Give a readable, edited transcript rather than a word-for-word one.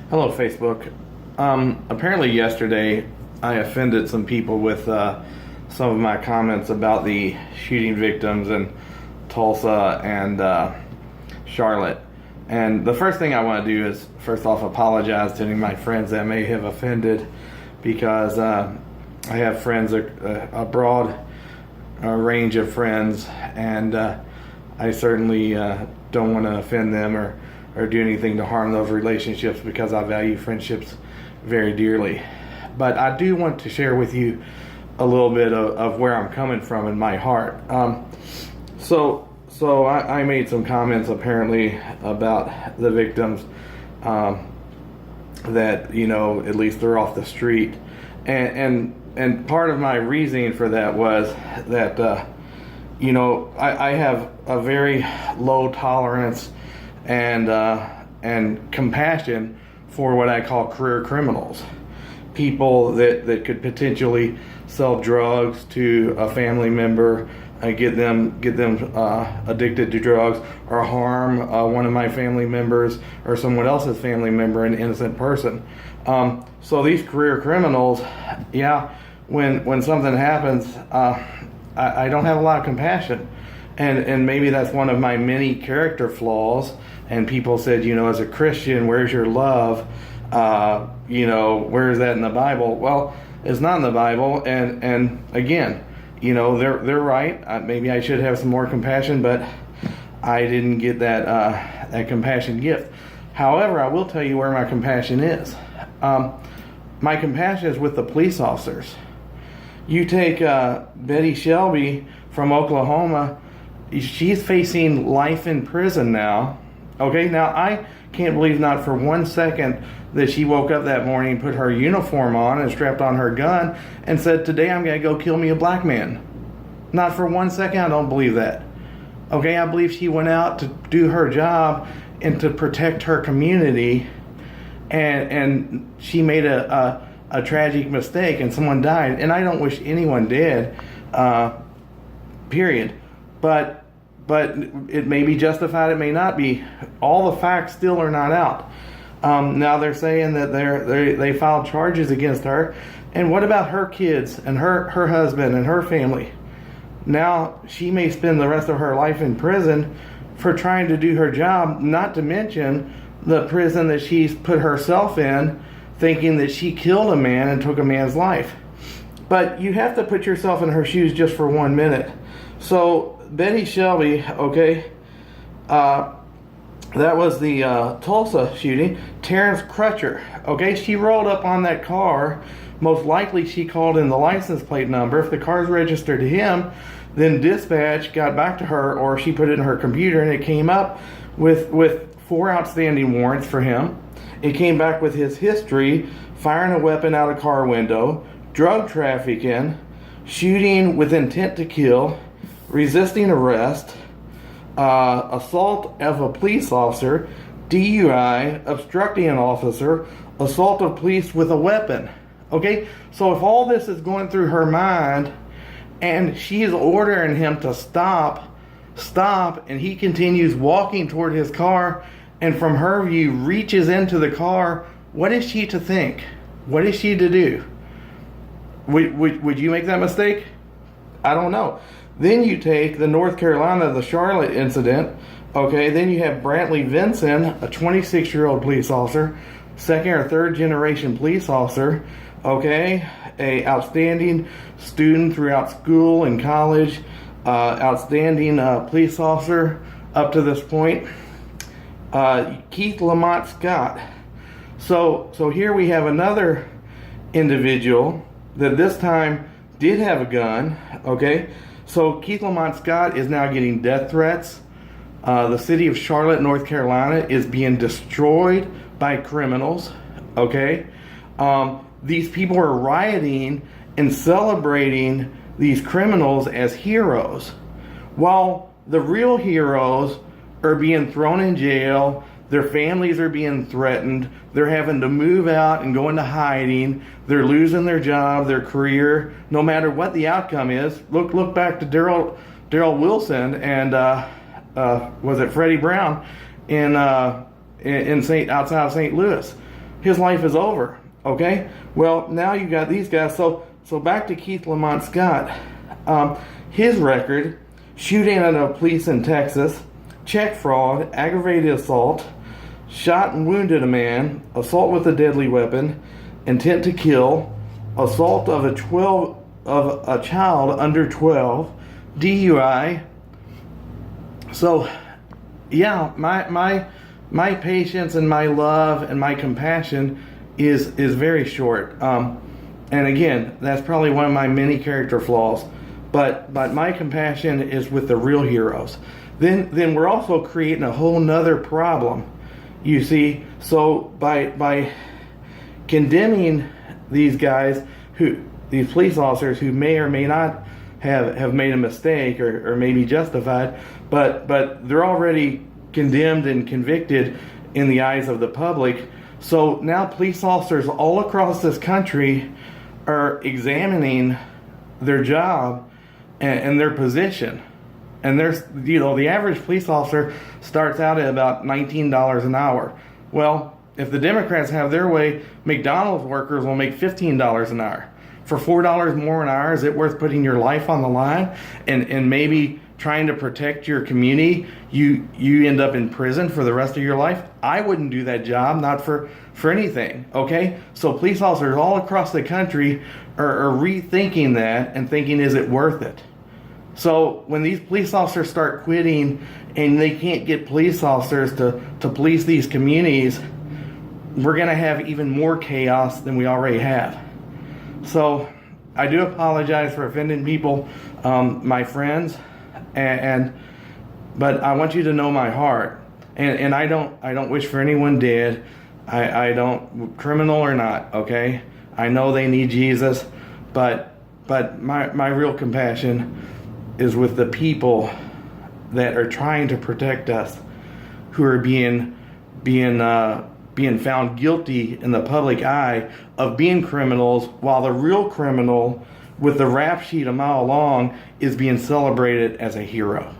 Hello, Facebook. Apparently, yesterday I offended some people with some of my comments about the shooting victims in Tulsa and Charlotte. And the first thing I want to do is, first off, apologize to any of my friends that may have offended, because I have friends, a broad range of friends, and I certainly don't want to offend them or do anything to harm those relationships, because I value friendships very dearly. But I do want to share with you a little bit of where I'm coming from in my heart. So I made some comments apparently about the victims, that, you know, at least they're off the street. And part of my reasoning for that was that, you know, I have a very low tolerance and compassion for what I call career criminals, people that could potentially sell drugs to a family member, get them addicted to drugs, or harm one of my family members or someone else's family member, an innocent person. So these career criminals, yeah, when something happens, I don't have a lot of compassion. And maybe that's one of my many character flaws. And people said, you know, as a Christian, where's your love? You know, where is that in the Bible? Well, it's not in the Bible. And again, you know, they're right. Maybe I should have some more compassion, but I didn't get that compassion gift. However, I will tell you where my compassion is. My compassion is with the police officers. You take Betty Shelby from Oklahoma. She's facing life in prison now. Okay, now I can't believe not for 1 second that she woke up that morning, put her uniform on and strapped on her gun and said, today I'm going to go kill me a black man. Not for 1 second, I don't believe that. Okay, I believe she went out to do her job and to protect her community, and she made a tragic mistake and someone died, and I don't wish anyone dead, period. But it may be justified, it may not be. All the facts still are not out. Now they're saying that they filed charges against her. And what about her kids and her husband and her family? Now she may spend the rest of her life in prison for trying to do her job, not to mention the prison that she's put herself in, thinking that she killed a man and took a man's life. But you have to put yourself in her shoes just for 1 minute. So Betty Shelby, okay, that was the Tulsa shooting. Terrence Crutcher, okay, she rolled up on that car. Most likely she called in the license plate number. If the car's registered to him, then dispatch got back to her, or she put it in her computer, and it came up with 4 outstanding warrants for him. It came back with his history: firing a weapon out a car window, drug trafficking, shooting with intent to kill, resisting arrest, assault of a police officer, DUI, obstructing an officer, assault of police with a weapon. Okay, so if all this is going through her mind and she is ordering him to stop, and he continues walking toward his car, and from her view reaches into the car, what is she to think? What is she to do? Would you make that mistake? I don't know. Then you take the North Carolina, the Charlotte incident. Okay, then you have Brantley Vinson, a 26-year-old police officer, second or third generation police officer. Okay, a outstanding student throughout school and college, outstanding police officer up to this point. Keith Lamont Scott. So here we have another individual that this time did have a gun. Okay. So Keith Lamont Scott is now getting death threats. The city of Charlotte, North Carolina is being destroyed by criminals. Okay? These people are rioting and celebrating these criminals as heroes, while the real heroes are being thrown in jail. Their families are being threatened. They're having to move out and go into hiding. They're losing their job, their career, no matter what the outcome is. Look back to Daryl Wilson and was it Freddie Brown in outside of St. Louis. his life is over. Okay? Well, now you got these guys. So back to Keith Lamont Scott. His record: shooting at a police in Texas, check fraud, aggravated assault, shot and wounded a man, assault with a deadly weapon, intent to kill, assault of a child under 12, DUI. So, yeah, my patience and my love and my compassion is very short. And again, that's probably one of my many character flaws. But my compassion is with the real heroes. Then we're also creating a whole nother problem. You see, so by condemning these guys, these police officers who may or may not have made a mistake or maybe justified, but they're already condemned and convicted in the eyes of the public. So now police officers all across this country are examining their job and their position. And there's, the average police officer starts out at about $19 an hour. Well, if the Democrats have their way, McDonald's workers will make $15 an hour. For $4 more an hour, is it worth putting your life on the line and maybe trying to protect your community? You end up in prison for the rest of your life? I wouldn't do that job, not for anything, okay? So police officers all across the country are rethinking that and thinking, is it worth it? So when these police officers start quitting and they can't get police officers to police these communities, we're going to have even more chaos than we already have. So I do apologize for offending people, my friends, but I want you to know my heart. And I don't wish for anyone dead. I don't, criminal or not, okay? I know they need Jesus, but my real compassion is with the people that are trying to protect us, who are being found guilty in the public eye of being criminals, while the real criminal with the rap sheet a mile long is being celebrated as a hero.